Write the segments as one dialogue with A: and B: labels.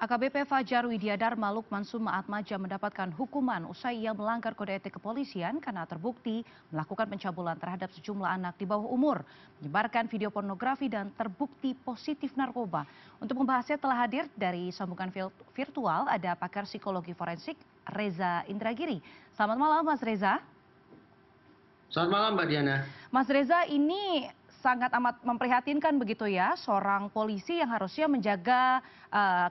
A: AKBP Fajar Widyadharma Lukman Sumaatmaja mendapatkan hukuman usai ia melanggar kode etik kepolisian karena terbukti melakukan pencabulan terhadap sejumlah anak di bawah umur, menyebarkan video pornografi dan terbukti positif narkoba. Untuk membahasnya telah hadir dari sambungan virtual ada pakar psikologi forensik Reza Indragiri. Selamat malam Mas Reza.
B: Selamat malam Mbak Diana.
A: Mas Reza, ini sangat amat memprihatinkan begitu ya, seorang polisi yang harusnya menjaga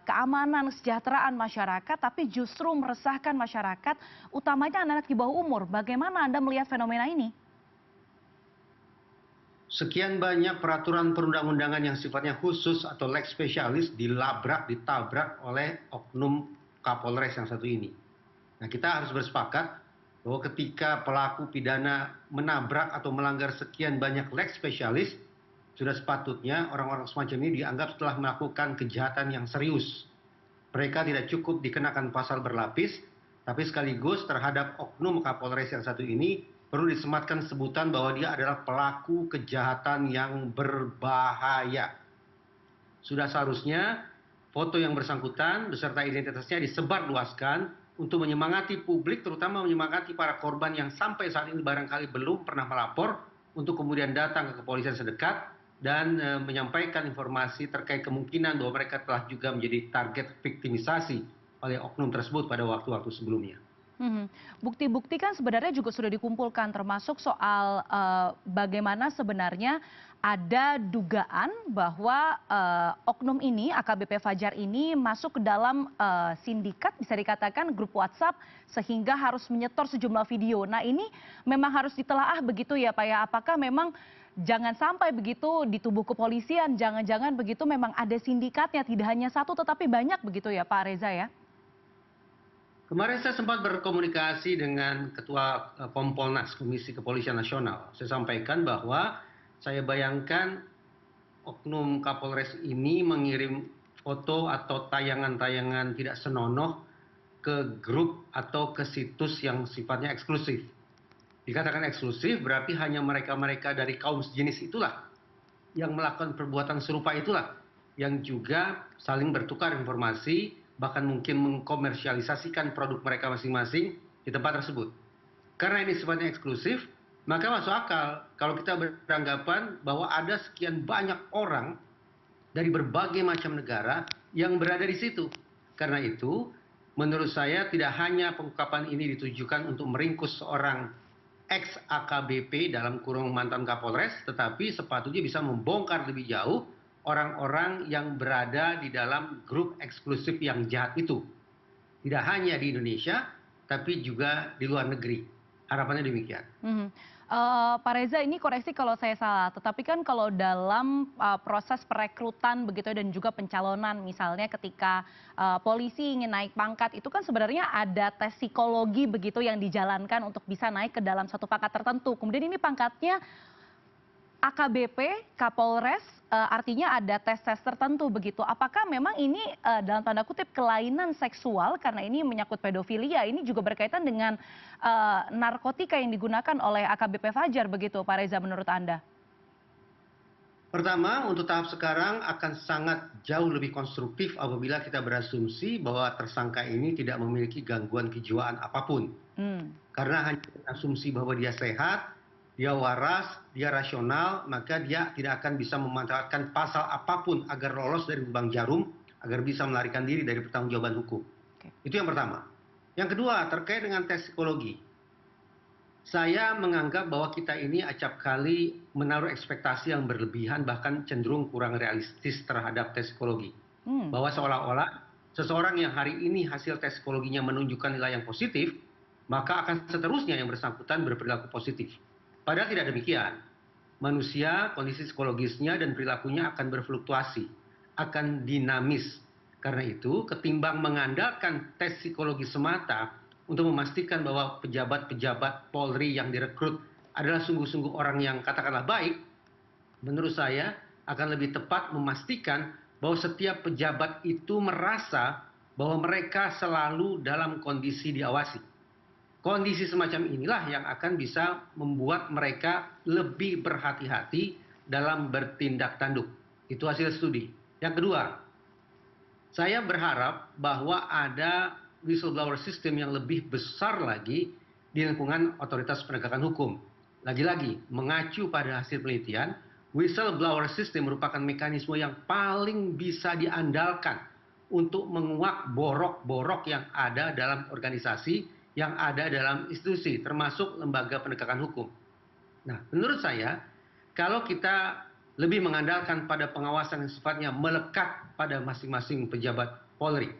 A: keamanan kesejahteraan masyarakat tapi justru meresahkan masyarakat, utamanya anak-anak di bawah umur. Bagaimana Anda melihat fenomena ini?
B: Sekian banyak peraturan perundang-undangan yang sifatnya khusus atau lex specialis ditabrak oleh oknum Kapolres yang satu ini. Nah, kita harus bersepakat bahwa ketika pelaku pidana menabrak atau melanggar sekian banyak lex spesialis, sudah sepatutnya orang-orang semacam ini dianggap telah melakukan kejahatan yang serius. Mereka tidak cukup dikenakan pasal berlapis, tapi sekaligus terhadap oknum Kapolres yang satu ini perlu disematkan sebutan bahwa dia adalah pelaku kejahatan yang berbahaya. Sudah seharusnya foto yang bersangkutan beserta identitasnya disebarluaskan untuk menyemangati publik, terutama menyemangati para korban yang sampai saat ini barangkali belum pernah melapor, untuk kemudian datang ke kepolisian sedekat dan menyampaikan informasi terkait kemungkinan bahwa mereka telah juga menjadi target viktimisasi oleh oknum tersebut pada waktu-waktu sebelumnya.
A: Bukti-bukti kan sebenarnya juga sudah dikumpulkan, termasuk soal bagaimana sebenarnya ada dugaan bahwa oknum ini, AKBP Fajar ini masuk ke dalam sindikat, bisa dikatakan grup WhatsApp, sehingga harus menyetor sejumlah video. Nah, ini memang harus ditelaah begitu ya Pak ya, apakah memang jangan sampai begitu di tubuh kepolisian, jangan-jangan begitu memang ada sindikatnya, tidak hanya satu tetapi banyak begitu ya Pak Reza ya?
B: Kemarin saya sempat berkomunikasi dengan Ketua Kompolnas, Komisi Kepolisian Nasional. Saya sampaikan bahwa saya bayangkan oknum Kapolres ini mengirim foto atau tayangan-tayangan tidak senonoh ke grup atau ke situs yang sifatnya eksklusif. Dikatakan eksklusif berarti hanya mereka-mereka dari kaum sejenis itulah yang melakukan perbuatan serupa itulah yang juga saling bertukar informasi, bahkan mungkin mengkomersialisasikan produk mereka masing-masing di tempat tersebut. Karena ini sifatnya eksklusif, maka masuk akal kalau kita beranggapan bahwa ada sekian banyak orang dari berbagai macam negara yang berada di situ. Karena itu, menurut saya tidak hanya pengungkapan ini ditujukan untuk meringkus seorang ex-AKBP dalam kurung mantan Kapolres, tetapi sepatutnya bisa membongkar lebih jauh orang-orang yang berada di dalam grup eksklusif yang jahat itu. Tidak hanya di Indonesia, tapi juga di luar negeri. Harapannya demikian.
A: Pak Reza, ini koreksi kalau saya salah, tetapi kan kalau dalam proses perekrutan begitu dan juga pencalonan, misalnya ketika polisi ingin naik pangkat, itu kan sebenarnya ada tes psikologi begitu yang dijalankan untuk bisa naik ke dalam satu pangkat tertentu. Kemudian ini pangkatnya AKBP, Kapolres, artinya ada tes-tes tertentu begitu. Apakah memang ini dalam tanda kutip kelainan seksual karena ini menyangkut pedofilia, ini juga berkaitan dengan narkotika yang digunakan oleh AKBP Fajar begitu Pak Reza menurut Anda?
B: Pertama, untuk tahap sekarang akan sangat jauh lebih konstruktif apabila kita berasumsi bahwa tersangka ini tidak memiliki gangguan kejiwaan apapun. Karena hanya asumsi bahwa dia sehat, dia waras, dia rasional, maka dia tidak akan bisa memanfaatkan pasal apapun agar lolos dari lubang jarum, agar bisa melarikan diri dari pertanggungjawaban hukum. Itu yang pertama. Yang kedua, terkait dengan tes psikologi. Saya menganggap bahwa kita ini acap kali menaruh ekspektasi yang berlebihan, bahkan cenderung kurang realistis terhadap tes psikologi. Bahwa seolah-olah seseorang yang hari ini hasil tes psikologinya menunjukkan nilai yang positif, maka akan seterusnya yang bersangkutan berperilaku positif. Padahal tidak demikian. Manusia, kondisi psikologisnya dan perilakunya akan berfluktuasi, akan dinamis. Karena itu, ketimbang mengandalkan tes psikologi semata untuk memastikan bahwa pejabat-pejabat Polri yang direkrut adalah sungguh-sungguh orang yang katakanlah baik, menurut saya akan lebih tepat memastikan bahwa setiap pejabat itu merasa bahwa mereka selalu dalam kondisi diawasi. Kondisi semacam inilah yang akan bisa membuat mereka lebih berhati-hati dalam bertindak tanduk. Itu hasil studi. Yang kedua, Saya berharap bahwa ada whistleblower system yang lebih besar lagi di lingkungan otoritas penegakan hukum. Lagi-lagi, mengacu pada hasil penelitian, whistleblower system merupakan mekanisme yang paling bisa diandalkan untuk menguak borok-borok yang ada dalam organisasi, yang ada dalam institusi, termasuk lembaga penegakan hukum. Nah, menurut saya, kalau kita lebih mengandalkan pada pengawasan yang sifatnya melekat pada masing-masing pejabat Polri,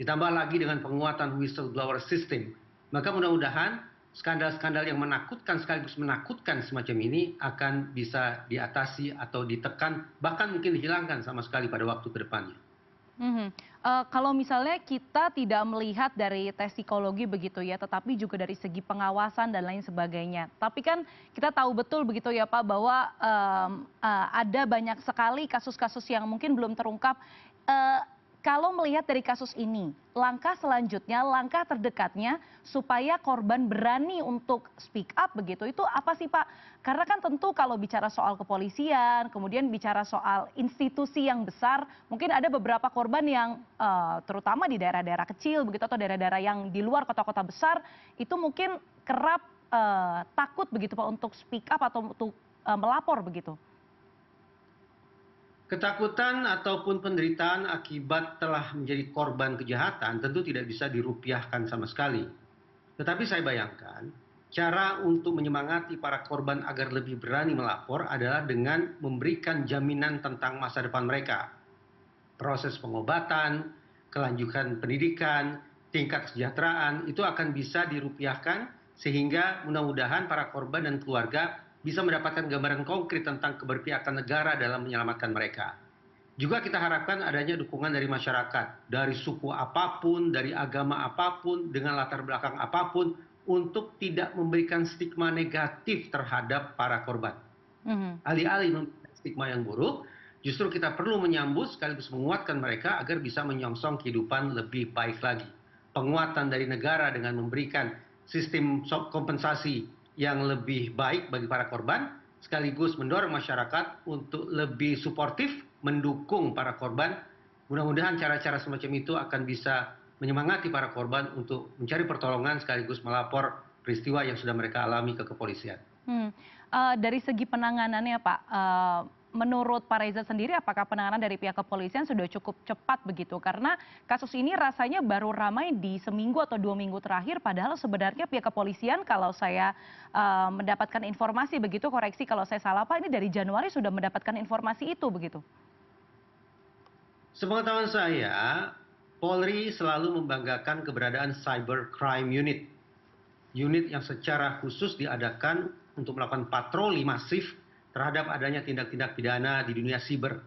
B: ditambah lagi dengan penguatan whistleblower system, maka mudah-mudahan skandal-skandal yang menakutkan sekaligus menakutkan semacam ini akan bisa diatasi atau ditekan, bahkan mungkin dihilangkan sama sekali pada waktu ke depannya.
A: Kalau misalnya kita tidak melihat dari tes psikologi begitu ya, tetapi juga dari segi pengawasan dan lain sebagainya. Tapi kan kita tahu betul begitu ya Pak bahwa ada banyak sekali kasus-kasus yang mungkin belum terungkap. Eh, Kalau melihat dari kasus ini, langkah selanjutnya, langkah terdekatnya supaya korban berani untuk speak up begitu, itu apa sih Pak? Karena kan tentu kalau bicara soal kepolisian, kemudian bicara soal institusi yang besar, mungkin ada beberapa korban yang terutama di daerah-daerah kecil begitu atau daerah-daerah yang di luar kota-kota besar, itu mungkin kerap takut begitu Pak untuk speak up atau untuk melapor begitu.
B: Ketakutan ataupun penderitaan akibat telah menjadi korban kejahatan tentu tidak bisa dirupiahkan sama sekali. Tetapi saya bayangkan, cara untuk menyemangati para korban agar lebih berani melapor adalah dengan memberikan jaminan tentang masa depan mereka. Proses pengobatan, kelanjutan pendidikan, tingkat kesejahteraan itu akan bisa dirupiahkan sehingga mudah-mudahan para korban dan keluarga bisa mendapatkan gambaran konkret tentang keberpihakan negara dalam menyelamatkan mereka. Juga kita harapkan adanya dukungan dari masyarakat, dari suku apapun, dari agama apapun, dengan latar belakang apapun, untuk tidak memberikan stigma negatif terhadap para korban. Alih-alih memberikan stigma yang buruk, justru kita perlu menyambut sekaligus menguatkan mereka agar bisa menyongsong kehidupan lebih baik lagi. Penguatan dari negara dengan memberikan sistem kompensasi yang lebih baik bagi para korban, sekaligus mendorong masyarakat untuk lebih suportif mendukung para korban. Mudah-mudahan cara-cara semacam itu akan bisa menyemangati para korban untuk mencari pertolongan sekaligus melapor peristiwa yang sudah mereka alami ke kepolisian.
A: Dari segi penanganannya Pak, menurut Pak Reza sendiri apakah penanganan dari pihak kepolisian sudah cukup cepat begitu? Karena kasus ini rasanya baru ramai di seminggu atau 2 minggu terakhir, padahal sebenarnya pihak kepolisian kalau saya mendapatkan informasi begitu, koreksi kalau saya salah Pak, ini dari Januari sudah mendapatkan informasi itu begitu?
B: Sepengetahuan saya, Polri selalu membanggakan keberadaan Cyber Crime Unit. Unit yang secara khusus diadakan untuk melakukan patroli masif terhadap adanya tindak-tindak pidana di dunia siber.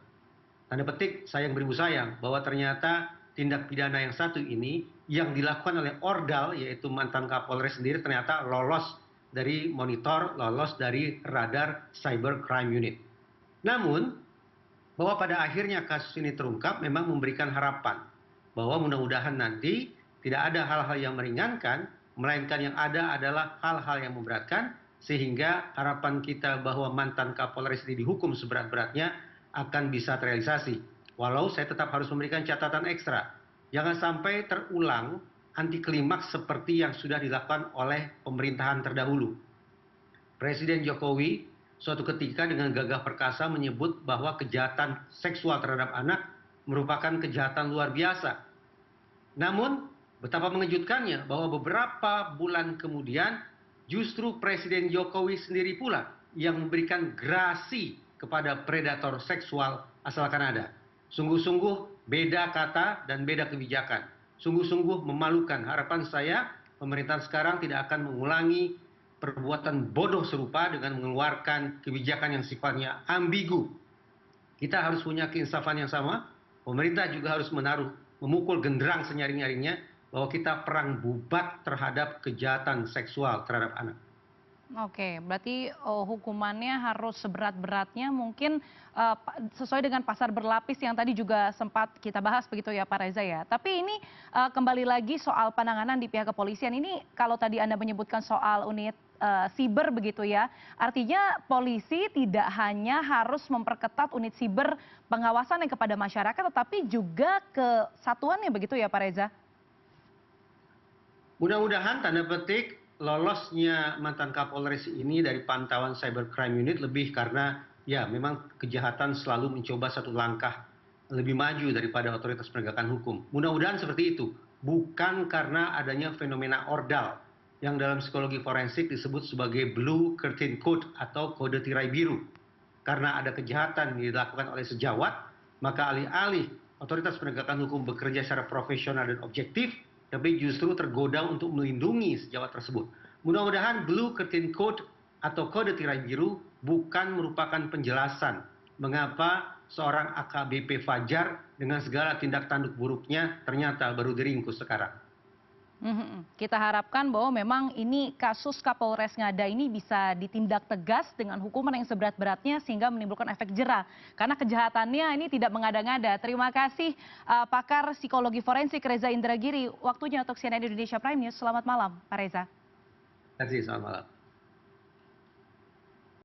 B: Tanda petik, sayang beribu sayang, bahwa ternyata tindak pidana yang satu ini yang dilakukan oleh Ordal, yaitu mantan Kapolres sendiri, ternyata lolos dari monitor, lolos dari radar Cyber Crime Unit. Namun, bahwa pada akhirnya kasus ini terungkap memang memberikan harapan bahwa mudah-mudahan nanti tidak ada hal-hal yang meringankan, melainkan yang ada adalah hal-hal yang memberatkan, sehingga harapan kita bahwa mantan Kapolres ini dihukum seberat-beratnya akan bisa terrealisasi. Walau saya tetap harus memberikan catatan ekstra. Jangan sampai terulang anti klimaks seperti yang sudah dilakukan oleh pemerintahan terdahulu. Presiden Jokowi suatu ketika dengan gagah perkasa menyebut bahwa kejahatan seksual terhadap anak merupakan kejahatan luar biasa. Namun, betapa mengejutkannya bahwa beberapa bulan kemudian justru Presiden Jokowi sendiri pula yang memberikan grasi kepada predator seksual asal Kanada. Sungguh-sungguh beda kata dan beda kebijakan. Sungguh-sungguh memalukan. Harapan saya pemerintahan sekarang tidak akan mengulangi perbuatan bodoh serupa dengan mengeluarkan kebijakan yang sifatnya ambigu. Kita harus punya keinsafan yang sama. Pemerintah juga harus memukul genderang senyaring-nyaringnya bahwa kita perang bubat terhadap kejahatan seksual terhadap anak.
A: Oke, berarti hukumannya harus seberat-beratnya mungkin sesuai dengan pasar berlapis yang tadi juga sempat kita bahas begitu ya Pak Reza ya. Tapi ini kembali lagi soal penanganan di pihak kepolisian ini, kalau tadi Anda menyebutkan soal unit siber begitu ya. Artinya polisi tidak hanya harus memperketat unit siber pengawasan yang kepada masyarakat, tetapi juga ke satuannya begitu ya Pak Reza?
B: Mudah-mudahan tanda petik lolosnya mantan Kapolres ini dari pantauan Cybercrime Unit lebih karena ya memang kejahatan selalu mencoba satu langkah lebih maju daripada otoritas penegakan hukum. Mudah-mudahan seperti itu. Bukan karena adanya fenomena ordal yang dalam psikologi forensik disebut sebagai blue curtain code atau kode tirai biru. Karena ada kejahatan yang dilakukan oleh sejawat, maka alih-alih otoritas penegakan hukum bekerja secara profesional dan objektif, tapi justru tergoda untuk melindungi sejawat tersebut. Mudah-mudahan blue curtain code atau kode tirai biru bukan merupakan penjelasan mengapa seorang AKBP Fajar dengan segala tindak tanduk buruknya ternyata baru diringkus sekarang.
A: Kita harapkan bahwa memang ini kasus Kapolres Ngada ini bisa ditindak tegas dengan hukuman yang seberat-beratnya sehingga menimbulkan efek jera. Karena kejahatannya ini tidak mengada-ngada. Terima kasih pakar psikologi forensik Reza Indragiri. Waktunya untuk CNN Indonesia Prime News. Selamat malam Pak Reza.
B: Terima kasih, selamat malam.